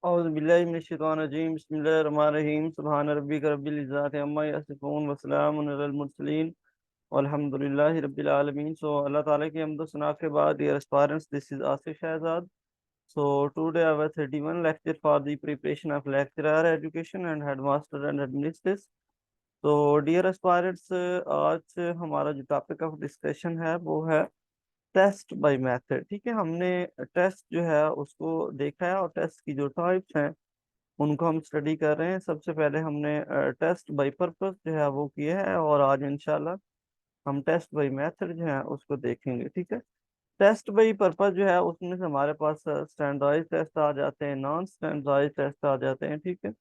औज़ु बिल्लाहि मिनश्शैतानिर्रजीम बिस्मिल्लाहिर्रहमानिर्रहीम सुब्हान रब्बिका रब्बिल इज़्ज़ति अम्मा यसिफून व सलामुन अलल मुरसलीन वल्हम्दुलिल्लाहि रब्बिल आलमीन। सो अल्लाह ताला की हम्द व सना के बाद, dear aspirants, this is Asif Shahzad. So today our 31 lecture for the preparation of lecturer education and headmaster and administrators. तो डियर एस्पायरेंट्स, आज हमारा जो टॉपिक ऑफ डिस्कशन है वो है टेस्ट बाय मेथड। ठीक है, हमने टेस्ट जो है उसको देखा है और टेस्ट की जो टाइप्स हैं उनको हम स्टडी कर रहे हैं। सबसे पहले हमने टेस्ट बाय पर्पस जो है वो किया है और आज इंशाल्लाह हम टेस्ट बाय मेथड जो है उसको देखेंगे। ठीक है, टेस्ट बाय पर्पस जो है उसमें से हमारे पास स्टैंडर्डाइज टेस्ट आ जाते हैं, नॉन स्टैंडर्डाइज टेस्ट आ जाते हैं। ठीक है,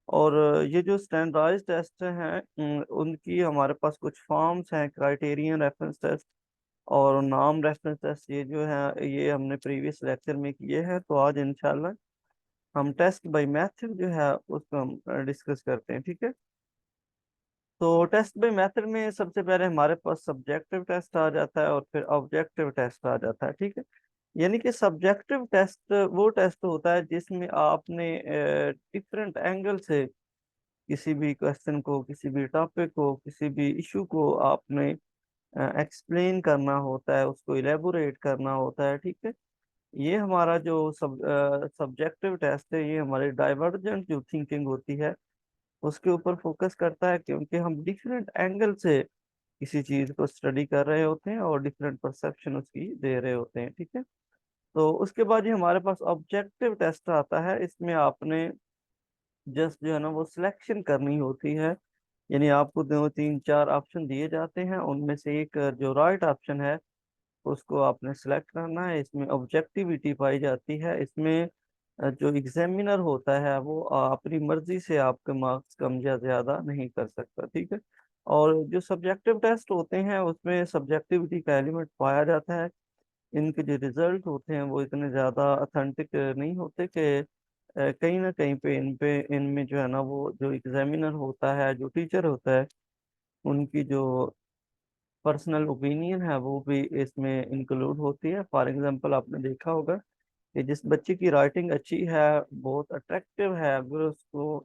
और ये जो स्टैंडर्डाइज टेस्ट हैं उनकी हमारे पास कुछ फॉर्म्स हैं, क्राइटेरियन रेफरेंस टेस्ट और नाम रेफरेंस टेस्ट। ये जो है ये हमने प्रीवियस लेक्चर में किए हैं। तो आज इंशाल्लाह हम टेस्ट बाय मेथड जो है उसको हम डिस्कस करते हैं। ठीक है, तो टेस्ट बाय मेथड में सबसे पहले हमारे पास सब्जेक्टिव टेस्ट आ जाता है और फिर ऑब्जेक्टिव टेस्ट आ जाता है। ठीक है, यानी कि सब्जेक्टिव टेस्ट वो टेस्ट होता है जिसमें आपने डिफरेंट एंगल से किसी भी क्वेश्चन को, किसी भी टॉपिक को, किसी भी इशू को आपने एक्सप्लेन करना होता है, उसको इलेबोरेट करना होता है। ठीक है, ये हमारा जो सब्जेक्टिव टेस्ट है ये हमारी डाइवर्जेंट जो थिंकिंग होती है उसके ऊपर फोकस करता है, क्योंकि हम डिफरेंट एंगल से किसी चीज को स्टडी कर रहे होते हैं और डिफरेंट परसेप्शन उसकी दे रहे होते हैं। ठीक है, तो उसके बाद ये हमारे पास ऑब्जेक्टिव टेस्ट आता है। इसमें आपने जस्ट जो है ना वो सिलेक्शन करनी होती है, यानी आपको दो तीन चार ऑप्शन दिए जाते हैं, उनमें से एक जो राइट ऑप्शन है उसको आपने सेलेक्ट करना है। इसमें ऑब्जेक्टिविटी पाई जाती है। इसमें जो एग्जामिनर होता है वो अपनी मर्जी से आपके मार्क्स कम या ज्यादा नहीं कर सकता। ठीक है, और जो सब्जेक्टिव टेस्ट होते हैं उसमें सब्जेक्टिविटी का एलिमेंट पाया जाता है। इनके जो रिजल्ट होते हैं वो इतने ज़्यादा अथेंटिक नहीं होते कि कहीं ना कहीं पे इनमें जो है ना वो जो एग्जामिनर होता है, जो टीचर होता है, उनकी जो पर्सनल ओपिनियन है वो भी इसमें इंक्लूड होती है। फॉर एग्जांपल आपने देखा होगा कि जिस बच्चे की राइटिंग अच्छी है, बहुत अट्रैक्टिव है, अगर उसको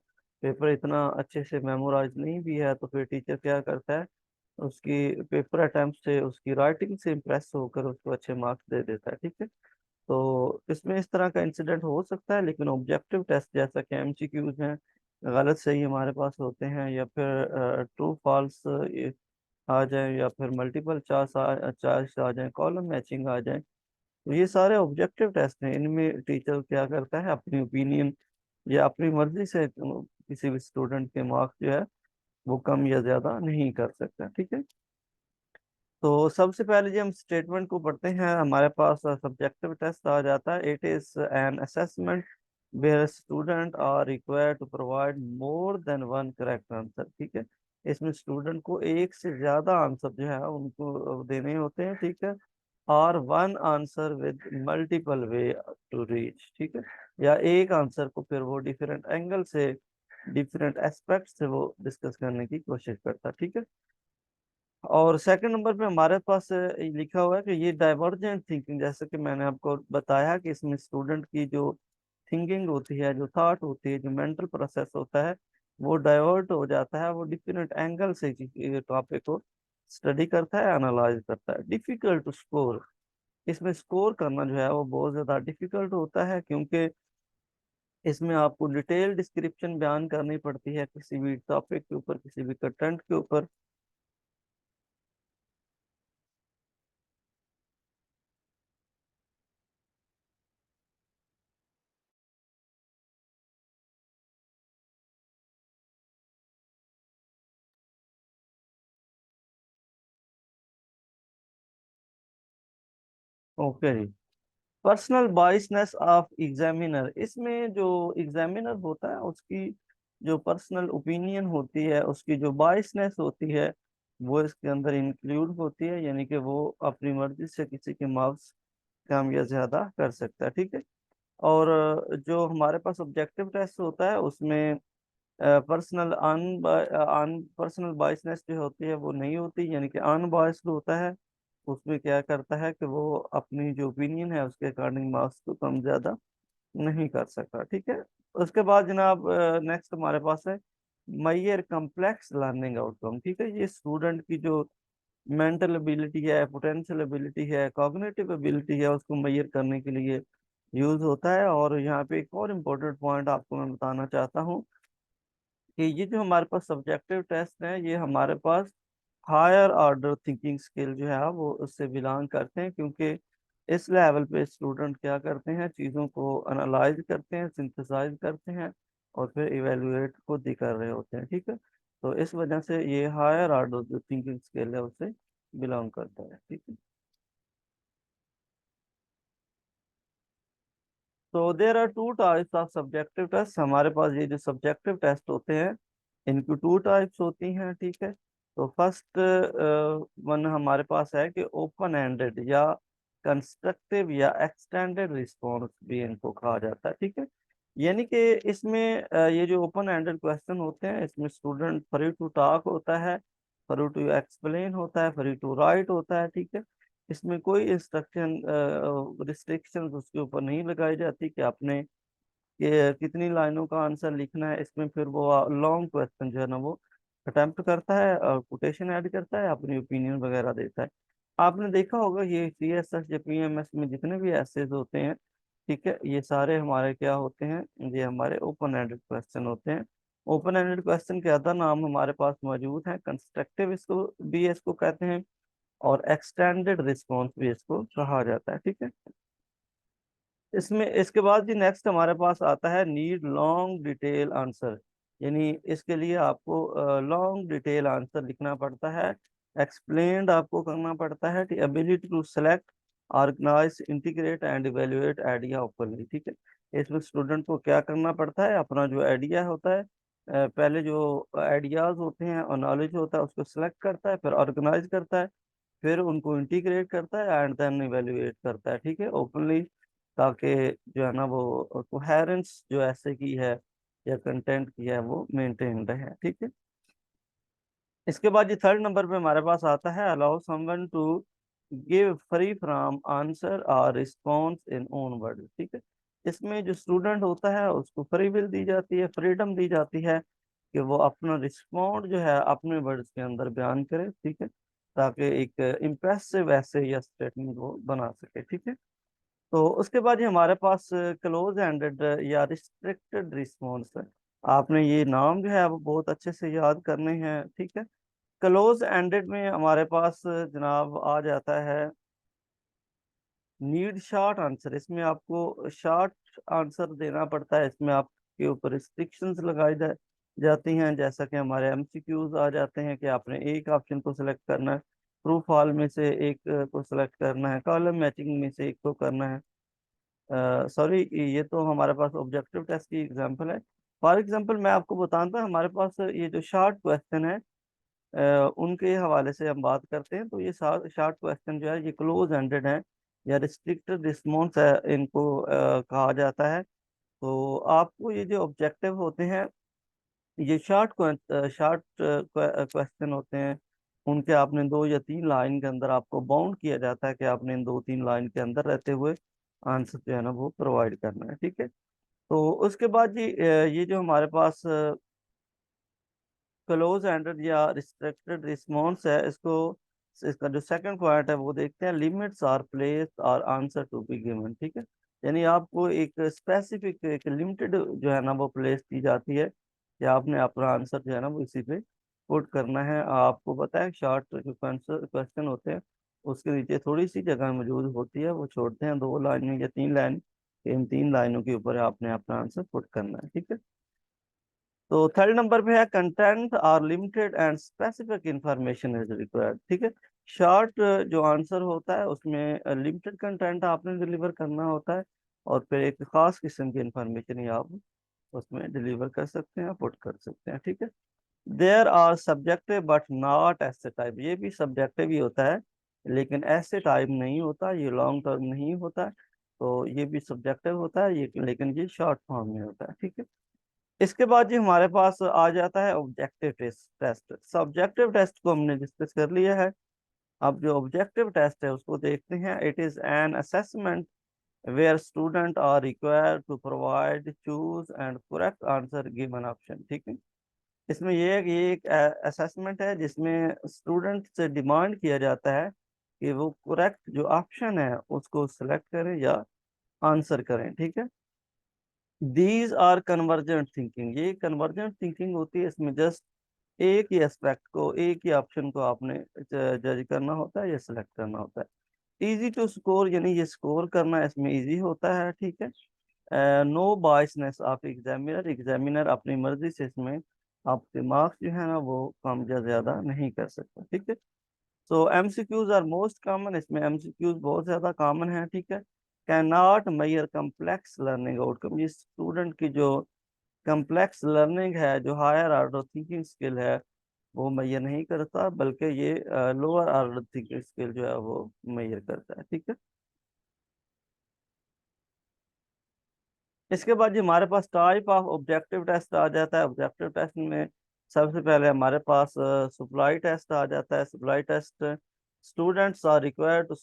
पेपर इतना अच्छे से मेमोराइज नहीं भी है तो फिर टीचर क्या करता है, उसकी पेपर अटेम्प्ट से, उसकी राइटिंग से इम्प्रेस होकर उसको अच्छे मार्क्स दे देता है। ठीक है, तो इसमें इस तरह का इंसिडेंट हो सकता है, लेकिन ऑब्जेक्टिव टेस्ट जैसा कि एमसीक्यूज हैं, गलत सही हमारे पास होते हैं, या फिर ट्रू फॉल्स आ जाए, या फिर मल्टीपल चॉइस आ जाए, कॉलम मैचिंग आ जाए, तो ये सारे ऑब्जेक्टिव टेस्ट हैं। इनमें टीचर क्या करता है, अपनी ओपिनियन या अपनी मर्जी से किसी भी स्टूडेंट के मार्क्स जो है वो कम या ज्यादा नहीं कर सकता। ठीक है, तो सबसे पहले जो हम स्टेटमेंट को पढ़ते हैं, हमारे पास सब्जेक्टिव टेस्ट आ जाता है। It is an assessment where student are required to provide more than one correct answer. ठीक है, इसमें स्टूडेंट को एक से ज्यादा आंसर जो है उनको देने होते हैं। ठीक है, और one answer with multiple way to reach. ठीक है, या एक आंसर को फिर वो डिफरेंट एंगल से, डिफरेंट एस्पेक्ट से वो डिस्कस करने की कोशिश करता है। ठीक है, और सेकंड नंबर पे हमारे पास लिखा हुआ है कि ये डाइवर्जेंट थिंकिंग, जैसे कि मैंने आपको बताया कि इसमें स्टूडेंट की जो थिंकिंग होती है, जो थॉट होती है, जो मेंटल प्रोसेस होता है, वो डाइवर्ट हो जाता है। वो डिफरेंट एंगल से किसी टॉपिक को स्टडी करता है, एनालाइज करता है। डिफिकल्ट टू स्कोर, इसमें स्कोर करना जो है वो बहुत ज़्यादा डिफिकल्ट होता है, क्योंकि इसमें आपको डिटेल डिस्क्रिप्शन बयान करनी पड़ती है किसी भी टॉपिक के ऊपर, किसी भी कंटेंट के ऊपर। ओके जी, पर्सनल बाइसनेस ऑफ एग्जामिनर, इसमें जो एग्जामिनर होता है उसकी जो पर्सनल ओपिनियन होती है, उसकी जो बाइसनेस होती है वो इसके अंदर इंक्लूड होती है, यानी कि वो अपनी मर्जी से किसी के मार्क्स कम या ज्यादा कर सकता है। ठीक है, और जो हमारे पास ऑब्जेक्टिव टेस्ट होता है उसमें पर्सनल अन पर्सनल बाइसनेस जो होती है वो नहीं होती, यानी कि अनबाइस्ड होता है। उसमें क्या करता है कि वो अपनी जो ओपिनियन है उसके अकॉर्डिंग मार्क्स को कम ज्यादा नहीं कर सकता, ठीक है। उसके बाद जनाब नेक्स्ट हमारे पास है मैयर कम्प्लेक्स लर्निंग आउटकम, ठीक है। ये स्टूडेंट की जो मेंटल एबिलिटी है, पोटेंशियल एबिलिटी है, कॉग्निटिव एबिलिटी है, उसको मैयर करने के लिए यूज होता है। और यहाँ पे एक और इम्पोर्टेंट पॉइंट आपको मैं बताना चाहता हूँ कि ये जो हमारे पास सब्जेक्टिव टेस्ट है, ये हमारे पास हायर ऑर्डर थिंकिंग स्किल जो है वो उससे बिलोंग करते हैं, क्योंकि इस लेवल पे स्टूडेंट क्या करते हैं, चीज़ों को एनालाइज करते हैं, सिंथेसाइज करते हैं, और फिर इवेलुएट खुद ही कर रहे होते हैं, ठीक है। तो इस वजह से ये हायर ऑर्डर जो थिंकिंग स्किल है उससे बिलोंग करता है, ठीक है। तो there are two types of subjective test. हमारे पास ये जो सब्जेक्टिव टेस्ट होते हैं इनकी टू टाइप्स होती हैं, ठीक है। तो फर्स्ट वन हमारे पास है कि ओपन एंडेड या कंस्ट्रक्टिव या एक्सटेंडेड रिस्पॉन्स भी इनको कहा जाता है, ठीक है। यानी कि इसमें ये जो ओपन एंडेड क्वेश्चन होते हैं इसमें स्टूडेंट फ्री टू टॉक होता है, फ्री टू एक्सप्लेन होता है, फ्री टू राइट होता है, ठीक है। इसमें कोई इंस्ट्रक्शन रिस्ट्रिक्शन उसके ऊपर नहीं लगाई जाती कि आपने कि कितनी लाइनों का आंसर लिखना है। इसमें फिर वो लॉन्ग क्वेश्चन जो है ना वो अटेम्प्ट करता है और कोटेशन ऐड करता है, अपनी ओपिनियन वगैरह देता है। आपने देखा होगा ये सीएसएस या पीएमएस में जितने भी एसेज होते हैं, ठीक है, ये सारे हमारे क्या होते हैं, ये हमारे ओपन एंडेड क्वेश्चन होते हैं। ओपन एंडेड क्वेश्चन के अदर नाम हमारे पास मौजूद हैं, कंस्ट्रक्टिव इसको भी इसको कहते हैं, और एक्सटेंडेड रिस्पॉन्स भी इसको कहा जाता है, ठीक है। इसमें इसके बाद जी नेक्स्ट हमारे पास आता है नीड लॉन्ग डिटेल आंसर। यानी इसके लिए आपको लॉन्ग डिटेल आंसर लिखना पड़ता है, एक्सप्लेन्ड आपको करना पड़ता है, ability to select, organise, integrate and evaluate idea openly, ठीक है। इसमें स्टूडेंट को क्या करना पड़ता है, अपना जो आइडिया होता है पहले जो आइडियाज होते हैं और नॉलेज होता है उसको सिलेक्ट करता है, फिर ऑर्गेनाइज करता है, फिर उनको इंटीग्रेट करता है एंड देन इवेल्युएट करता है, ठीक है, ओपनली, ताकि जो है ना वो कोहेरेंस जो ऐसे की है या कंटेंट की है वो मेंटेन रहे, ठीक है। इसके बाद ये थर्ड नंबर पे हमारे पास आता है allow someone to give free from answer और रिस्पॉन्स इन ओन वर्ड, ठीक है। इसमें जो स्टूडेंट होता है उसको फ्री विल दी जाती है, फ्रीडम दी जाती है कि वो अपना रिस्पॉन्ड जो है अपने वर्ड्स के अंदर बयान करे, ठीक है, ताकि एक इम्प्रेसिव ऐसे या स्टेटमेंट वो बना सके, ठीक है। तो उसके बाद ये हमारे पास क्लोज एंडेड या रिस्ट्रिक्टेड रिस्पॉन्स है। आपने ये नाम जो है वो बहुत अच्छे से याद करने हैं, ठीक है। क्लोज एंडेड में हमारे पास जनाब आ जाता है नीड शॉर्ट आंसर। इसमें आपको शॉर्ट आंसर देना पड़ता है, इसमें आपके ऊपर रिस्ट्रिक्शंस लगाई जाती हैं, जैसा कि हमारे एमसीक्यूज आ जाते हैं कि आपने एक ऑप्शन को सिलेक्ट करना है, ट्रू फॉल में से एक को सिलेक्ट करना है, कॉलम मैचिंग में से एक को करना है। सॉरी, ये तो हमारे पास ऑब्जेक्टिव टेस्ट की एग्जांपल है। फॉर एग्जांपल मैं आपको बताता हूँ, हमारे पास ये जो शॉर्ट क्वेश्चन है उनके हवाले से हम बात करते हैं। तो ये शॉर्ट क्वेश्चन जो है ये क्लोज एंडेड है या रिस्ट्रिक्टेड रिस्पॉन्स है, इनको कहा जाता है। तो आपको ये जो ऑब्जेक्टिव होते हैं, ये शॉर्ट क्वेश्चन होते हैं, उनके आपने 2 या 3 लाइन के अंदर आपको बाउंड किया जाता है कि आपने इन 2-3 लाइन के अंदर रहते हुए आंसर जो है ना वो प्रोवाइड करना है, ठीक है। तो उसके बाद जी ये जो हमारे पास क्लोज एंडेड या रिस्ट्रिक्टेड रिस्पॉन्स है, इसको इसका जो सेकंड पॉइंट है वो देखते हैं, लिमिट्स आर प्लेस और आंसर टू बी गिवन, ठीक है। यानी आपको एक स्पेसिफिक एक लिमिटेड जो है ना वो प्लेस दी जाती है कि आपने अपना आंसर जो है ना वो इसी पे पुट करना है। आपको पता है शॉर्ट जो क्वेश्चन होते हैं उसके नीचे थोड़ी सी जगह मौजूद होती है, वो छोड़ते हैं 2 लाइन या 3 लाइन, इन 3 लाइनों के ऊपर आपने अपना आंसर पुट करना है, ठीक है। तो थर्ड नंबर पे है content are limited and specific information is required, ठीक है। शॉर्ट जो आंसर होता है उसमें लिमिटेड कंटेंट आपने डिलीवर करना होता है, और फिर एक खास किस्म की इंफॉर्मेशन ही आप उसमें डिलीवर कर सकते हैं, पुट कर सकते हैं, ठीक है। There are subjective but not essay type, ये भी सब्जेक्टिव ही होता है लेकिन ऐसे टाइप नहीं होता, ये लॉन्ग टर्म नहीं होता। तो ये भी सब्जेक्टिव होता है ये, लेकिन ये शॉर्ट फॉर्म में होता है, ठीक है। इसके बाद जी हमारे पास आ जाता है ऑब्जेक्टिव टेस्ट। सब्जेक्टिव टेस्ट को हमने डिस्कस कर लिया है। अब जो ऑब्जेक्टिव टेस्ट है उसको देखते हैं। It is an assessment where students are required to provide, choose and correct answer given option। ठीक है, इसमें ये है कि ये एक असेसमेंट है जिसमें स्टूडेंट से डिमांड किया जाता है कि वो करेक्ट जो ऑप्शन है उसको सिलेक्ट करें या आंसर करें। ठीक है, दीज आर कन्वर्जेंट थिंकिंग, ये कन्वर्जेंट थिंकिंग होती है। इसमें जस्ट एक ही एस्पेक्ट को, एक ही ऑप्शन को आपने जज करना होता है या सिलेक्ट करना होता है। इजी टू स्कोर, यानी ये स्कोर करना इसमें इजी होता है। ठीक है, no biasness of examiner, examiner अपनी मर्जी से इसमें आपके मार्क्स जो है ना वो कम या ज्यादा नहीं कर सकता। ठीक है, so MCQs are most common, इसमें एमसीक्यूज बहुत ज्यादा कॉमन है। ठीक है, can not measure complex learning outcome, ये स्टूडेंट की जो कम्प्लेक्स लर्निंग है, जो हायर ऑर्डर थिंकिंग स्किल है वो मेजर नहीं करता, बल्कि ये लोअर ऑर्डर थिंकिंग स्किल जो है वो मेजर करता है। ठीक है, इसके बाद जो हमारे पास टाइप ऑफ ऑब्जेक्टिव टेस्ट आ जाता है। ऑब्जेक्टिव टेस्ट में सबसे पहले हमारे पास सप्लाई टेस्ट आ जाता है। Supply test, students are required to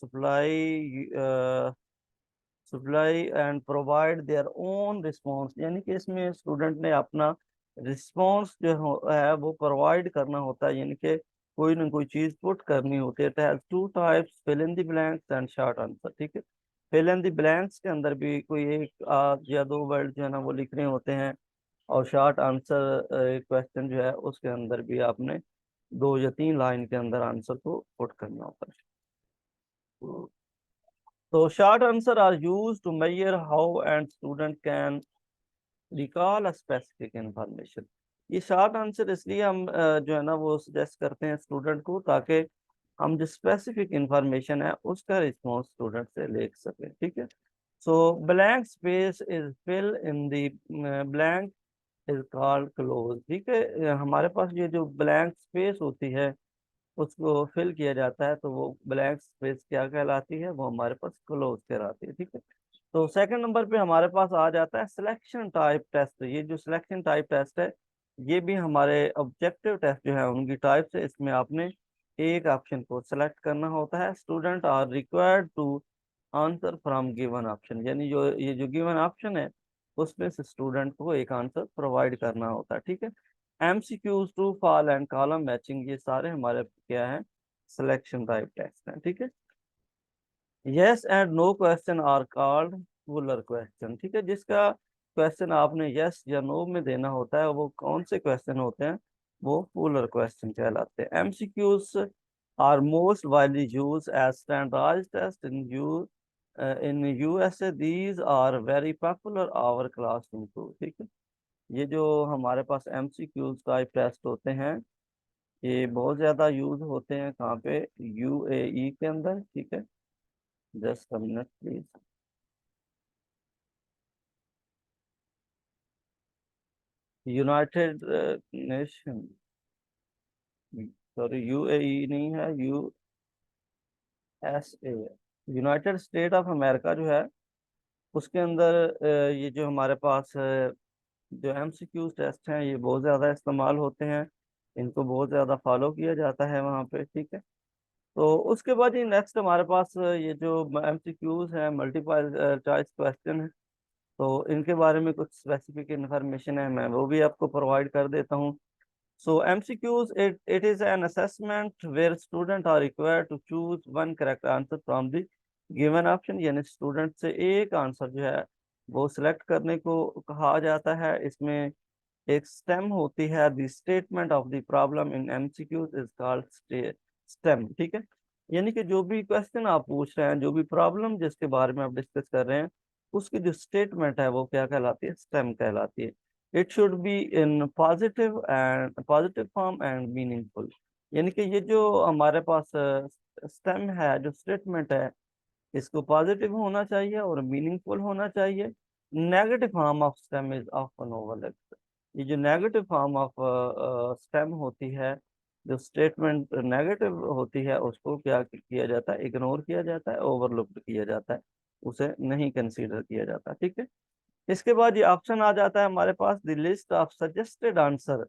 supply and provide their own response, यानी कि इसमें स्टूडेंट ने अपना रिस्पॉन्स जो है वो प्रोवाइड करना होता है, यानी कि कोई ना कोई चीज पुट करनी होती है। Two types, fill in the blanks and short answer. ठीक है, फिल इन द ब्लैंक्स के अंदर भी कोई एक या दो वर्ड जो है ना वो लिखने होते हैं, और शॉर्ट आंसर क्वेश्चन जो है उसके अंदर भी आपने दो या तीन लाइन के अंदर आंसर को पुट करना होता है। तो short answer are use to measure how and student can recall a specific information. ये शॉर्ट आंसर इसलिए हम जो है ना वो सजेस्ट करते हैं स्टूडेंट को, ताकि हम जो स्पेसिफिक इंफॉर्मेशन है उसका रिस्पॉन्स स्टूडेंट से ले सकें। ठीक है, so blank space is fill in the blank is called cloze. ठीक है, हमारे पास ये जो ब्लैंक स्पेस होती है उसको फिल किया जाता है, तो वो ब्लैंक स्पेस क्या कहलाती है, वो हमारे पास क्लोज कहलाती है। ठीक है, तो सेकंड नंबर पे हमारे पास आ जाता है सिलेक्शन टाइप टेस्ट। ये जो सिलेक्शन टाइप टेस्ट है ये भी हमारे ऑब्जेक्टिव टेस्ट जो है उनकी टाइप से, इसमें आपने एक ऑप्शन को सिलेक्ट करना होता है। Student are required to answer from given option, यानी जो ये जो गिवन ऑप्शन है उसमें से स्टूडेंट को एक आंसर प्रोवाइड करना होता है। ठीक है, MCQs, true fall and column matching, ये सारे हमारे क्या है, सिलेक्शन टाइप टेस्ट हैं। ठीक है, yes and no question are called fuller question. ठीक है, जिसका क्वेश्चन आपने यस या नो में देना होता है वो कौन से क्वेश्चन होते हैं, वो फुलर क्वेश्चन कहलाते हैं। MCQs are most widely use as standardised test in USA, these are very popular our classroom too. ठीक है, ये जो हमारे पास एमसीक्यूज टाइप टेस्ट होते हैं ये बहुत ज्यादा यूज होते हैं कहाँ पे, यूएई के अंदर। ठीक है, just a minute please. United nation, sorry UAE नहीं है, USA, United state of America जो है उसके अंदर ये जो हमारे पास जो एमसीक्यू टेस्ट हैं ये बहुत ज़्यादा इस्तेमाल होते हैं, इनको बहुत ज़्यादा फॉलो किया जाता है वहाँ पे। ठीक है, तो उसके बाद ये नेक्स्ट हमारे पास ये जो एमसीक्यूज हैं, मल्टीपल चॉइस क्वेश्चन है, तो इनके बारे में कुछ स्पेसिफिक इंफॉर्मेशन है, मैं वो भी आपको प्रोवाइड कर देता हूँ। So MCQs, it is an assessment where students are required to choose one correct answer from the given option, यानी स्टूडेंट से एक आंसर जो है वो सिलेक्ट करने को कहा जाता है। इसमें एक स्टेम होती है, the statement of the problem in MCQs is called stem. ठीक है, यानी कि जो भी क्वेश्चन आप पूछ रहे हैं, जो भी प्रॉब्लम जिसके बारे में आप डिस्कस कर रहे हैं, उसकी जो स्टेटमेंट है वो क्या कहलाती है, स्टेम कहलाती है। It should be in positive form and meaningful, यानी कि ये जो हमारे पास स्टेम है, जो स्टेटमेंट है, इसको पॉजिटिव होना चाहिए और मीनिंगफुल होना चाहिए। Negative form of stem is often overlapped, ये जो नेगेटिव फॉर्म ऑफ स्टेम होती है, जो स्टेटमेंट नेगेटिव होती है उसको क्या किया जाता है, इग्नोर किया जाता है, ओवरलुक्ड किया जाता है, उसे नहीं कंसीडर किया जाता। ठीक है, इसके बाद ये ऑप्शन आ जाता है हमारे पास, the list of suggested answer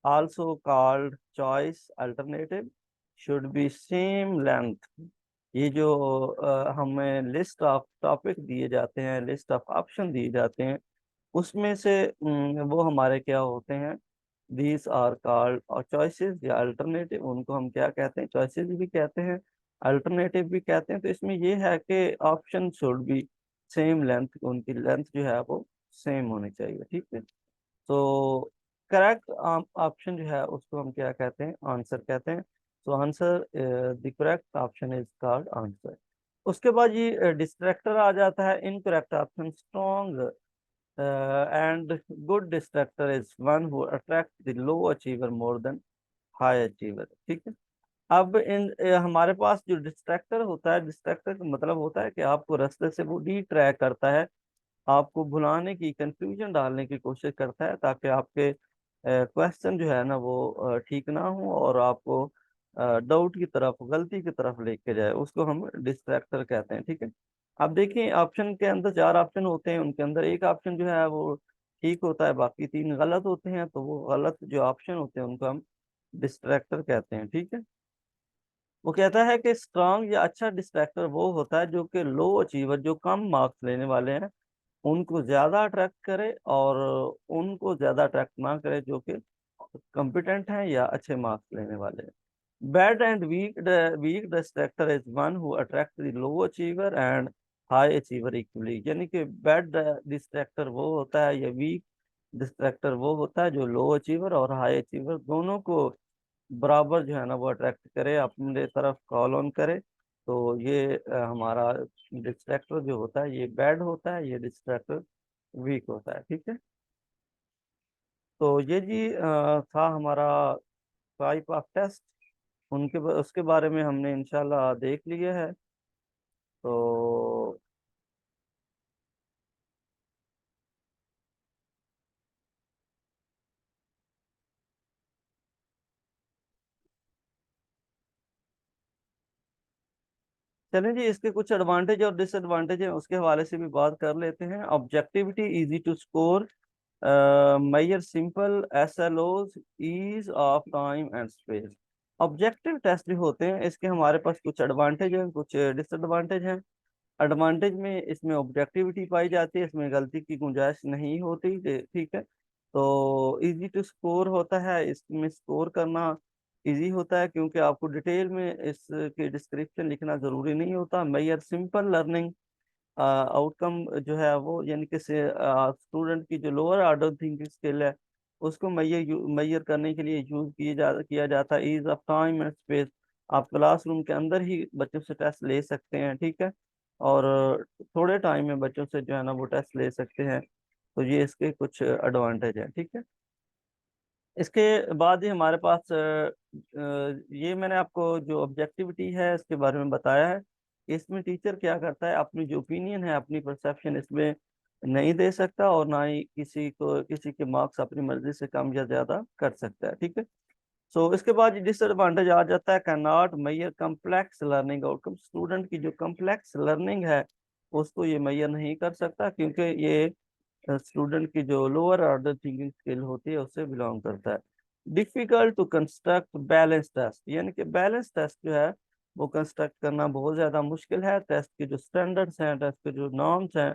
also called choice alternative should be same length. ये जो हमें लिस्ट ऑफ टॉपिक दिए जाते हैं, लिस्ट ऑफ ऑप्शन दिए जाते हैं, उसमें से वो हमारे क्या होते हैं, दीज आर कॉल्ड और चॉइसेस या अल्टरनेटिव। उनको हम क्या कहते हैं, चॉइसेस भी कहते हैं, अल्टरनेटिव भी कहते हैं। तो इसमें ये है कि option should be same length, उनकी लेंथ जो है वो सेम होनी चाहिए, ठीक है। तो करेक्ट ऑप्शन जो है उसको हम क्या कहते हैं, आंसर कहते हैं। तो answer, the correct option is called answer. उसके बाद ये डिस्ट्रैक्टर आ जाता है, incorrect option strong and good distractor is one who attract the low achiever more than high achiever, ठीक है। अब हमारे पास जो डिस्ट्रैक्टर होता है, डिस्ट्रैक्टर का मतलब होता है कि आपको रास्ते से वो डी ट्रैक करता है, आपको भुलाने की, कंफ्यूजन डालने की कोशिश करता है, ताकि आपके क्वेश्चन जो है ना वो ठीक ना हो और आपको डाउट की तरफ, गलती की तरफ लेके जाए, उसको हम डिस्ट्रैक्टर कहते हैं, ठीक है। अब देखिए ऑप्शन के अंदर चार ऑप्शन होते हैं, उनके अंदर एक ऑप्शन जो है वो ठीक होता है, बाकी तीन गलत होते हैं। तो वो गलत जो ऑप्शन होते हैं उनको हम डिस्ट्रैक्टर कहते हैं, ठीक है। वो कहता है कि स्ट्रांग या अच्छा डिस्ट्रैक्टर वो होता है जो कि लो अचीवर, जो कम मार्क्स लेने वाले हैं, उनको ज्यादा अट्रैक्ट करे, और उनको ज्यादा अट्रैक्ट ना करे जो कि कॉम्पिटेंट हैं या अच्छे मार्क्स लेने वाले हैं। Bad and weak distractor is one who attract the low achiever and high achiever equally. यानी कि बैड डिस्ट्रैक्टर वो होता है, या वीक डिस्ट्रैक्टर वो होता है जो लो अचीवर और हाई अचीवर दोनों को बराबर जो है ना वो अट्रैक्ट करे, अपने तरफ कॉल ऑन करे। तो ये हमारा डिस्ट्रैक्टर जो होता है ये बैड होता है, ये डिस्ट्रैक्टर वीक होता है, ठीक है। तो ये जी था हमारा टाइप ऑफ टेस्ट, उसके बारे में हमने इंशाल्लाह देख लिया है। तो चलें जी, इसके कुछ एडवांटेज और डिसएडवांटेज हैं, उसके हवाले से भी बात कर लेते हैं। Objectivity, easy to score, measure simple SLOs, ease of time and space. Objective test जो होते हैं इसके हमारे पास कुछ एडवांटेज हैं, कुछ डिसएडवांटेज हैं। एडवांटेज में इसमें ऑब्जेक्टिविटी पाई जाती है, इसमें गलती की गुंजाइश नहीं होती, ठीक है। तो इजी टू स्कोर होता है, इसमें स्कोर करना इजी होता है क्योंकि आपको डिटेल में इसके डिस्क्रिप्शन लिखना ज़रूरी नहीं होता। मेजर सिंपल लर्निंग आउटकम जो है वो, यानी कि स्टूडेंट की जो लोअर ऑर्डर थिंकिंग स्किल है उसको मैयर करने के लिए यूज किया जाता है। Ease of time and space, आप क्लासरूम के अंदर ही बच्चों से टेस्ट ले सकते हैं, ठीक है। और थोड़े टाइम में बच्चों से जो है ना वो टेस्ट ले सकते हैं। तो ये इसके कुछ एडवांटेज है, ठीक है। इसके बाद ही हमारे पास ये मैंने आपको जो ऑब्जेक्टिविटी है इसके बारे में बताया है। इसमें टीचर क्या करता है, अपनी जो ओपिनियन है, अपनी परसेप्शन इसमें नहीं दे सकता, और ना ही किसी के मार्क्स अपनी मर्जी से कम या ज्यादा कर सकता है, ठीक है। सो इसके बाद डिसएडवांटेज आ जाता है, can not measure complex learning outcome. Student की जो कम्प्लेक्स लर्निंग है उसको ये मेजर नहीं कर सकता, क्योंकि ये स्टूडेंट की जो लोअर ऑर्डर थिंकिंग स्किल होती है उससे बिलोंग करता है। Difficult to construct balance test, यानी कि बैलेंस टेस्ट जो है वो कंस्ट्रक्ट करना बहुत ज़्यादा मुश्किल है। टेस्ट के जो स्टैंडर्ड्स हैं, टेस्ट के जो नॉर्म्स हैं,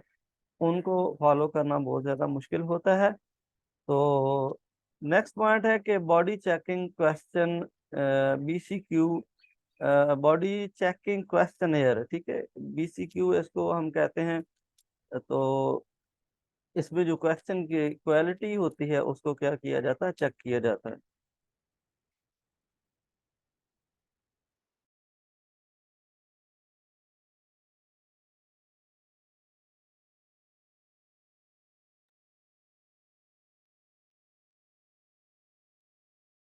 उनको फॉलो करना बहुत ज़्यादा मुश्किल होता है। तो नेक्स्ट पॉइंट है कि body checking question, BCQ, body checking question, ठीक है। BCQ इसको हम कहते हैं। तो इसमें जो क्वेश्चन की क्वालिटी होती है उसको क्या किया जाता है, चेक किया जाता है।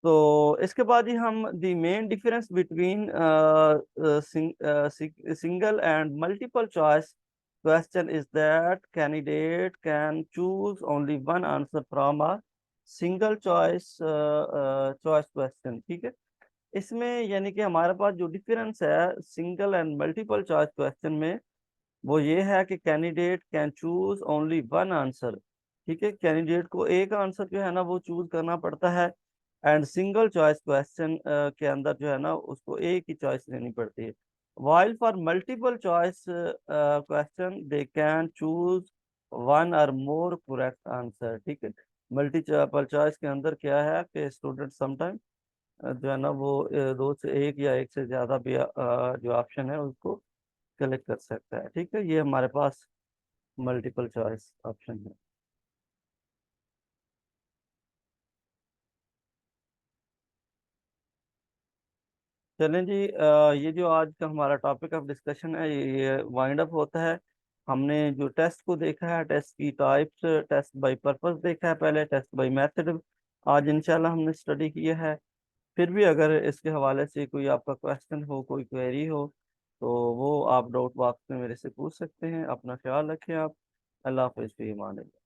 तो इसके बाद ही हम the main difference between single and multiple choice question is that candidate can choose only one answer from a single choice question, ठीक है। इसमें यानी कि हमारे पास जो डिफरेंस है single and multiple choice question में, वो ये है कि candidate can choose only one answer, ठीक है। कैंडिडेट को एक आंसर जो है ना वो चूज करना पड़ता है। एंड सिंगल चॉइस क्वेश्चन के अंदर जो है ना उसको एक ही चॉइस लेनी पड़ती है। while for multiple choice question they can choose one or more correct answer। ठीक है, मल्टीपल चॉइस के अंदर क्या है कि स्टूडेंट समटाइम जो है ना वो दो से एक या एक से ज्यादा भी जो ऑप्शन है उसको सेलेक्ट कर सकता है। ठीक है, ये हमारे पास मल्टीपल चॉइस ऑप्शन है। चलें जी, ये जो आज का हमारा टॉपिक ऑफ डिस्कशन है ये वाइंड अप होता है। हमने जो टेस्ट को देखा है, टेस्ट की टाइप्स, टेस्ट बाय पर्पस देखा है पहले, टेस्ट बाय मेथड आज इंशाल्लाह हमने स्टडी किया है। फिर भी अगर इसके हवाले से कोई आपका क्वेश्चन हो, कोई क्वेरी हो, तो वो आप डाउट बॉक्स में मेरे से पूछ सकते हैं। अपना ख्याल रखें आप। अल्लाह हाफ़िज़, फ़ी अमान अल्लाह।